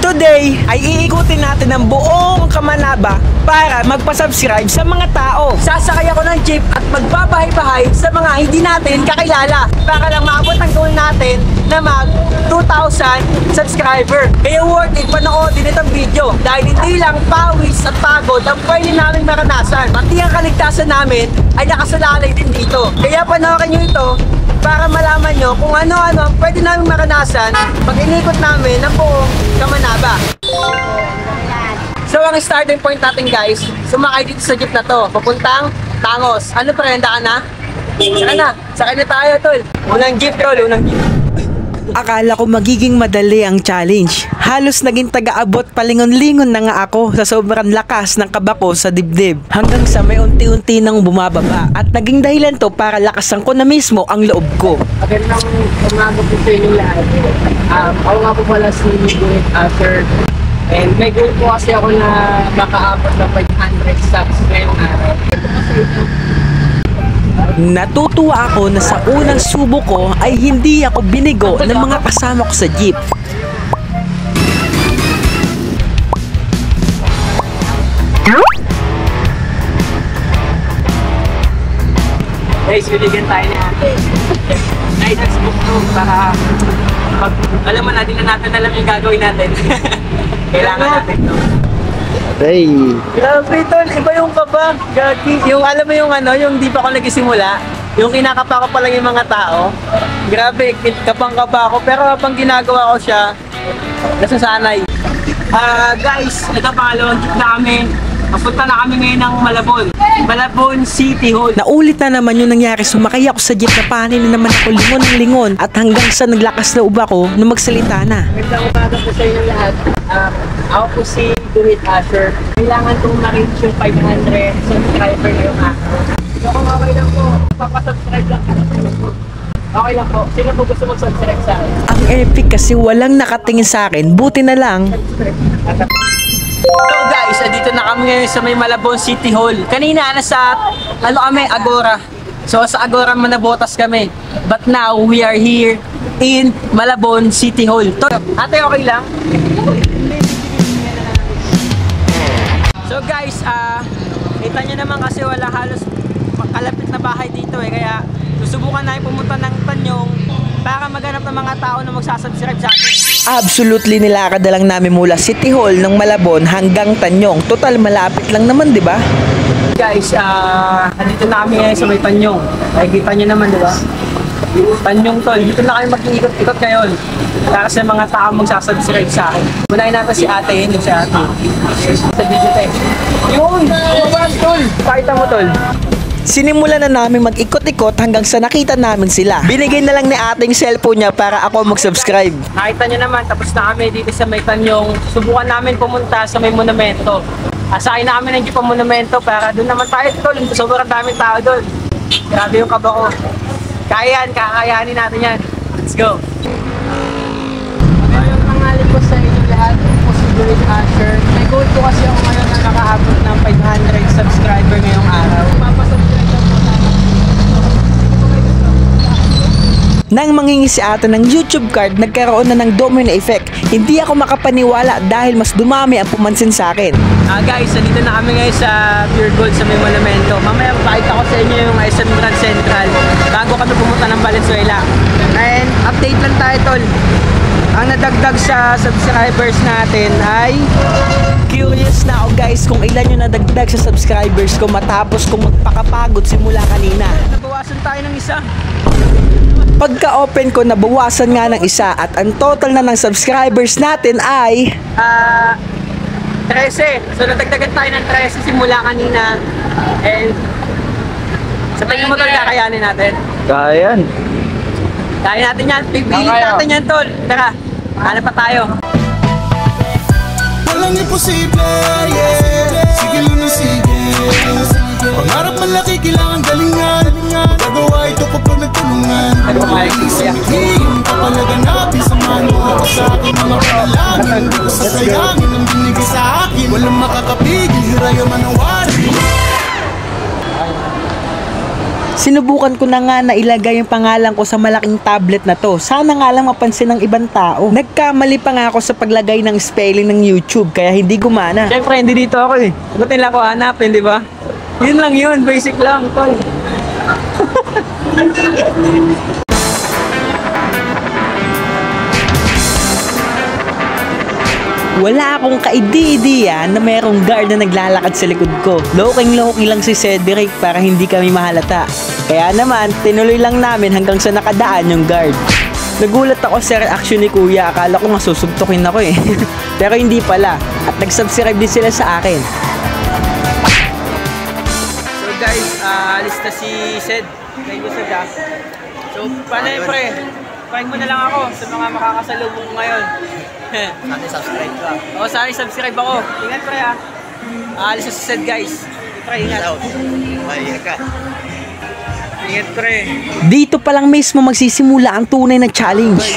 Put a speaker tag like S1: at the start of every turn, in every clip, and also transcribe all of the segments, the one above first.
S1: Today ay iikutin natin ang buong Kamanaba para magpa-subscribe sa mga tao. Sasakay ako ng jeep at magbabahay-bahay sa mga hindi natin kakilala para lang maabot ang goal natin na mag 2,000 subscriber. Kaya worth it panoodin itong video dahil hindi lang pawis at pagod ang pwede namin maranasan. Pati ang kaligtasan namin ay nakasalalay din dito. Kaya panoorin nyo ito para malaman nyo kung ano-ano ang pwede namin maranasan pag inikot namin ang buong Kamanaba. So ang starting point natin guys, sumakay dito sa jeep na to, papuntang Tangos. Ano pa rin, ka na? Sakay na tayo tol. Unang jeep tol, unang jeep. Akala ko magiging madali ang challenge. Halos naging taga-abot palingon-lingon na nga ako sa sobrang lakas ng kaba ko sa dibdib. Hanggang sa may unti-unti nang bumababa. At naging dahilan to para lakasan ko na mismo ang loob ko.
S2: Magandang umaga po sa inyo lahat. Ako nga po pala si Gunit Asher. And may goal po kasi ako na makaabot ng 500 subs ngayong araw.
S1: Natutuwa ako na sa unang subo ko ay hindi ako binigo ng mga kasama ko sa jeep.
S2: Guys, bibigyan tayo ni ate. Guidance book to para pag alam mo natin na natin alam yung gagawin natin. Kailangan natin to.
S3: Hey.
S1: Grabe tol, iba yung kaba. Gagi. Yung alam mo yung ano, yung di pa ako nagsisimula, yung kinakapa ko pa lang yung mga tao. Grabe, kapang-kaba ako. Pero habang ginagawa ko siya, nasasanay. Guys, ito pangalawang jeep namin. Papunta na kami ngayon ng Malabon City Hall. Naulit na naman yung nangyari. Sumakay ako sa jeep na panin na naman ako lingon ng lingon. At hanggang sa naglakas na uba ko nung magsalita na.
S2: Magandang umaga po sa inyo lahat. Ako po si Gunit Asher. Kailangan kong ma-reach yung 500 subscriber na yung ako. So kung okay lang po, papasubscribe lang po. Okay lang po. Sino po gusto mag-subscribe sa akin?
S1: Ang epic kasi walang nakatingin sa akin. Buti na lang. So guys, dito na kami ngayon sa may Malabon City Hall. Kanina nasa Agora. So sa Agora manabotas kami. But now we are here in Malabon City Hall. Ate, okay lang? So guys, kita nyo naman kasi wala halos kalapit na bahay dito kaya susubukan namin pumunta ng Tanyong para maghanap ng mga tao na magsasubscribe sa akin. Absolutely nilakad na lang namin mula City Hall ng Malabon hanggang Tanyong. Total malapit lang naman, di ba? Guys, andito na kami ngayon sa may Tanyong. Nakikita nyo naman, di ba? Tanyong tol. Dito na kami mag-iikot-ikot ngayon para sa mga tao magsasubscribe sa akin. Unahin natin si ate, yun si ate. Sa video tayo. Yun! Kumabas tol! Pakita mo tol. Sinimulan na namin mag-ikot-ikot hanggang sa nakita namin sila. Binigay na lang ni ating cellphone niya para ako mag-subscribe. Nakita niyo naman, tapos na kami dito sa may Tanyong. Subukan namin pumunta sa may monumento. Asakay na kami ng jeep ang monumento para doon naman tayo tol. Sobrang daming tao doon. Grabe yung kaba ko. Kakayanin natin yan. Let's go!
S2: Magandang tanghali po sa inyo lahat. Ako po si Gunit Asher. May goal po kasi ako ngayon na nakaabot ng 500 subscriber ngayong araw. Papasubscribe lang po tayo.
S1: Nang mangingi si ate ng YouTube card, nagkaroon na ng domino effect. Hindi ako makapaniwala dahil mas dumami ang pumansin sa akin. Guys, dito na kami ngayon sa Pure Gold sa may monumento. Mamaya pakita ko sa inyo yung SM Grand Central bago kami pumunta ng Valenzuela. And update lang tayo tol. Ang nadagdag sa subscribers natin ay curious na ako guys kung ilan yung nadagdag sa subscribers ko matapos kong magpakapagod simula kanina. Nabawasan tayo ng isa. Pagka-open ko, nabawasan nga ng isa at ang total na ng subscribers natin ay
S2: 13. So nadagdagan tayo ng 13 simula kanina. And sa tingin mo tol, kakayanin natin?
S3: Kayan.
S2: Kaya natin yan. Pipilin natin yan tol. Tara, hanap pa tayo.
S4: Walang imposible, yeah. Sige lang na sige. Pangarap malaki, kailangan galingan. Magagawa ito kapag nagtulungan. Yung kapalaganapin, samahan mo ako sa akin mga panalangin. Hindi ko sasayangin ang binigay sa akin. Walang makakapigil, hiraya manawarin.
S5: Sinubukan ko na nga na ilagay yung pangalan ko sa malaking tablet na to. Sana nga lang mapansin ng ibang tao. Nagkamali pa nga ako sa paglagay ng spelling ng YouTube kaya hindi gumana.
S1: Siyempre, hindi dito ako eh. Ba't nila ako hanapin, di ba? Yun lang yun, basic lang, tol.
S5: Wala akong kaide-ideya na mayroong guard na naglalakad sa likod ko. Loking-loki lang si Cedric para hindi kami mahalata. Kaya naman, tinuloy lang namin hanggang sa nakadaan yung guard. Nagulat ako sa reaction ni Kuya, akala ko nga susubtukin ako eh. Pero hindi pala, at nag-subscribe din sila sa akin.
S1: So guys, alis na si Sed. Thank you, Sed. So, paano yun, pre? Pahin mo na lang ako sa mga makakasalubong ko ngayon.
S2: Sana subscribe ka.
S1: Oo, sana subscribe ako. Ingat, pre, ha. Alis na si Sed, guys. Pre, ingat.
S2: Ingat ka.
S1: Ingat, pre.
S5: Dito pa lang mismo magsisimula ang tunay na challenge.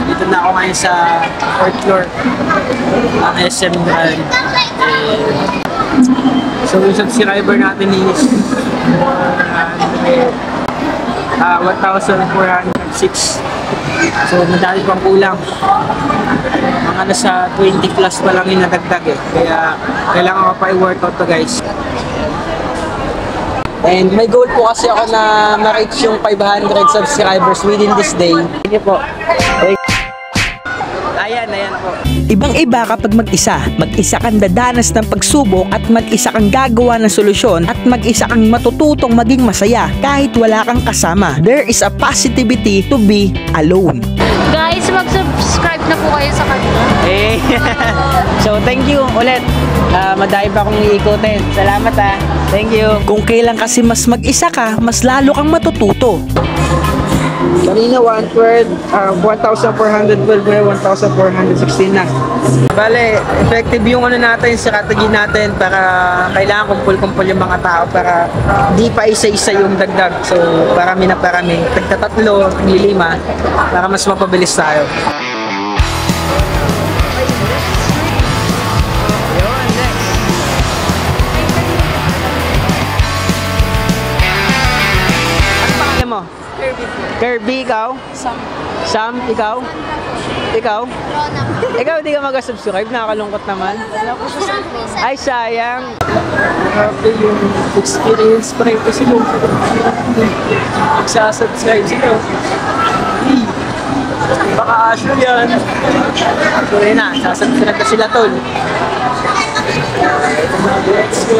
S1: Dito na ako ngayon sa 4th floor ng SM Grand. So yung subscriber natin is 1,406. So madami pang kulang. Mga nasa 20 plus pa lang yung nadagdag eh. Kaya kailangan ko pa i-workout to, guys. And may goal po kasi ako na ma-reach yung 500 subscribers within this day. Thank you po. Ayan po.
S5: Ibang-iba kapag mag-isa kang dadanas ng pagsubok at mag-isa kang gagawa ng solusyon at mag-isa kang matututong maging masaya kahit wala kang kasama. There is a positivity to be alone.
S6: Guys, mag-subscribe na po kayo sa kanila.
S1: So thank you ulit. Madami pa akong iikutin. Salamat ha. Thank you.
S5: Kung kailan kasi mas mag-isa ka, mas lalo kang matututo.
S1: Kanina 1,412 ngayon 1,416 na. Bale, effective yung ano natin, strategy natin para kailangan kumpul-kumpul yung mga tao para di pa isa-isa yung dagdag. So, parami na parami. Tagtatatlo, lima, para mas mapabilis tayo. Ano pangalan mo? Kirby, ikaw? Sam, ikaw? Ikaw? Ikaw di ka mag-subscribe, nakakalungkot naman. Ay, sayang. Grabe yung experience pa rin kasi yung magsasubscribe sila. Baka asyo yan. So yun na, sasubscribe na sila, tol. Let's go.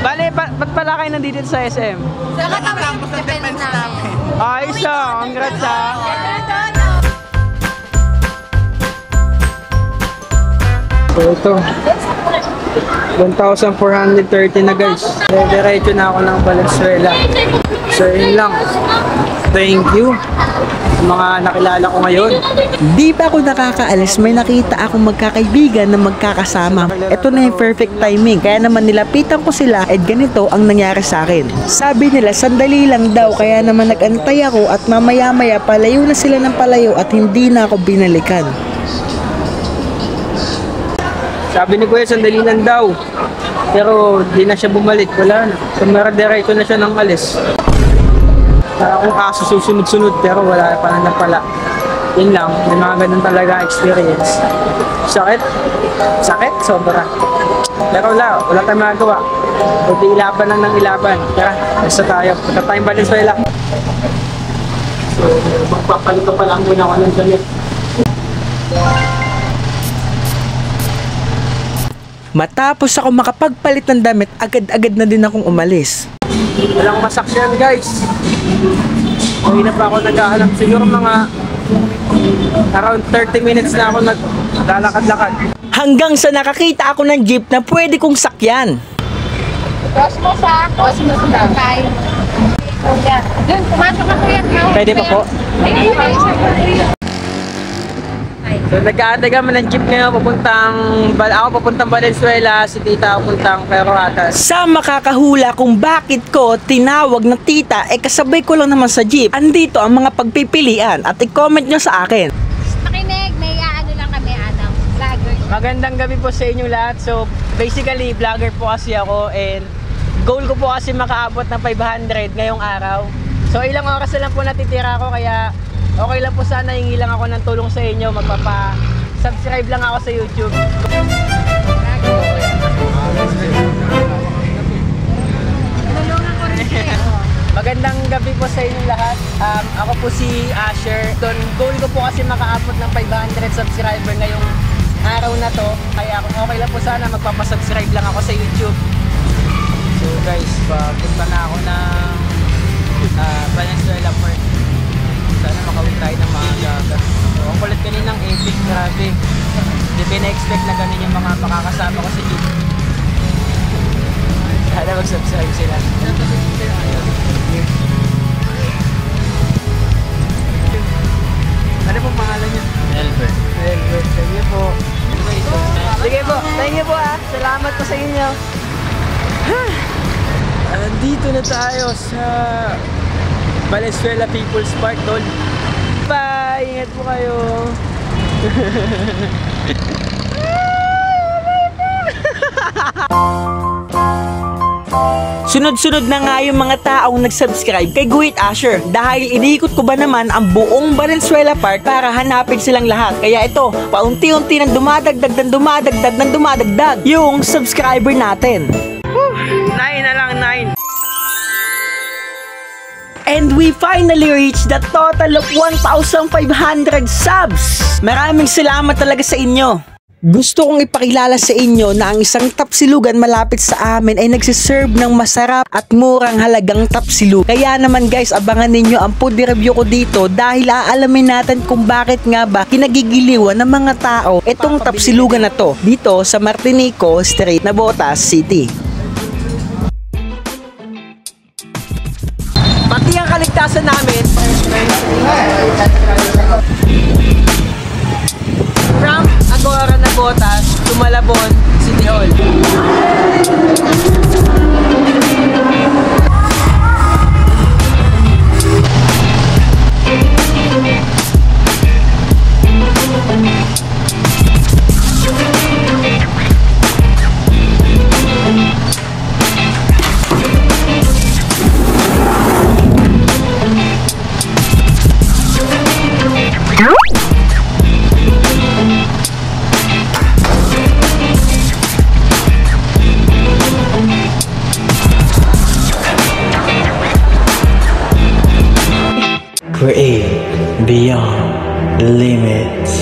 S1: Bale, ba't pala kayo nandito sa SM?
S6: Nakatapos ng defense namin.
S1: Ayos ah, congrats ah. So ito, 1,430 na guys. Diretso na ako ng Valenzuela. So yun lang. Thank you sa mga nakilala ko ngayon.
S5: Di ba ako nakakaalis, may nakita akong magkakaibigan na magkakasama. Ito na yung perfect timing. Kaya naman nilapitan ko sila at ganito ang nangyari sa akin. Sabi nila, sandali lang daw. Kaya naman nag-antay ako at mamaya-maya palayo na sila ng palayo at hindi na ako binalikan.
S1: Sabi ni Kuya, sandali lang daw. Pero di na siya bumalik. Wala na. Sumara-diretso na siya ng alis. Para kung kaso susunod-sunod pero wala pa na pala. Yun lang, may mga ganun talaga experience. Sakit? Sakit? Sobra. Pero wala tayong magagawa. Kundi ilaban lang ng ilaban. Tara, basta tayo. Punta tayong Valenzuela. So, magpapalito pa lang muna ako ng damit.
S5: Matapos ako makapagpalit ng damit, agad-agad na din akong umalis.
S1: Walang masaksyan guys. Uwi na pa ako naghahanap. Siguro mga around 30 minutes na ako naglalakad-lakad.
S5: Hanggang sa nakakita ako ng jeep na pwede kong sakyan.
S6: Cosmos na. Kay. Doon, pumasok ako yan.
S1: Pwede pa po? So nag-aantay kami ng jeep ngayon papuntang Valenzuela, si tita papuntang Peroatas.
S5: Sa makakahula kung bakit ko tinawag na tita, kasabay ko lang naman sa jeep. Andito ang mga pagpipilian at i-comment nyo sa akin.
S6: Makinig, may ano lang kami, Adam. Vlogger
S1: Magandang gabi po sa inyo lahat. So, basically, vlogger po kasi ako and goal ko po kasi makaabot ng 500 ngayong araw. So, ilang oras na lang po natitira ko kaya okay lang po sana hingi lang ako ng tulong sa inyo. Magpapa-subscribe lang ako sa YouTube. Magandang gabi po sa inyo lahat. Ako po si Asher. Goal ko po kasi makaabot ng 500 subscriber ngayong araw na to. Kaya kung okay lang po sana magpapasubscribe lang ako sa YouTube. So guys, papunta na ako ng Valenzuela Park. Sana makawin tayo ng maaga. So, ang kulit kaninang epic, grabe. Hindi pina-expect na ganun yung mga makakasama ko sa YouTube. Sana mag-subscribe sila. Ano pong pangalan niyo? Elbert. Elbert, sige po. Sige po, thank you po Salamat po sa inyo. Andito na tayo sa Valenzuela People's Park doon. Bye! Ingat po kayo.
S5: Sunod-sunod na nga yung mga taong nag-subscribe kay Guhit Asher dahil iniikot ko ba naman ang buong Valenzuela Park para hanapin silang lahat. Kaya ito, paunti-unti nang dumadagdag yung subscriber natin.
S1: 9 na lang, 9.
S5: And we finally reached the total of 1,500 subs! Maraming salamat talaga sa inyo! Gusto kong ipakilala sa inyo na ang isang tapsilugan malapit sa amin ay nagsiserve ng masarap at murang halagang tapsilug. Kaya naman guys, abangan ninyo ang food review ko dito dahil aalamin natin kung bakit nga ba kinagigiliwan ng mga tao itong tapsilugan na to dito sa Martinico Street, Navotas City.
S1: Pati ang kaligtasan namin from Agora, Navotas to Malabon City Hall.
S5: Create beyond the limits.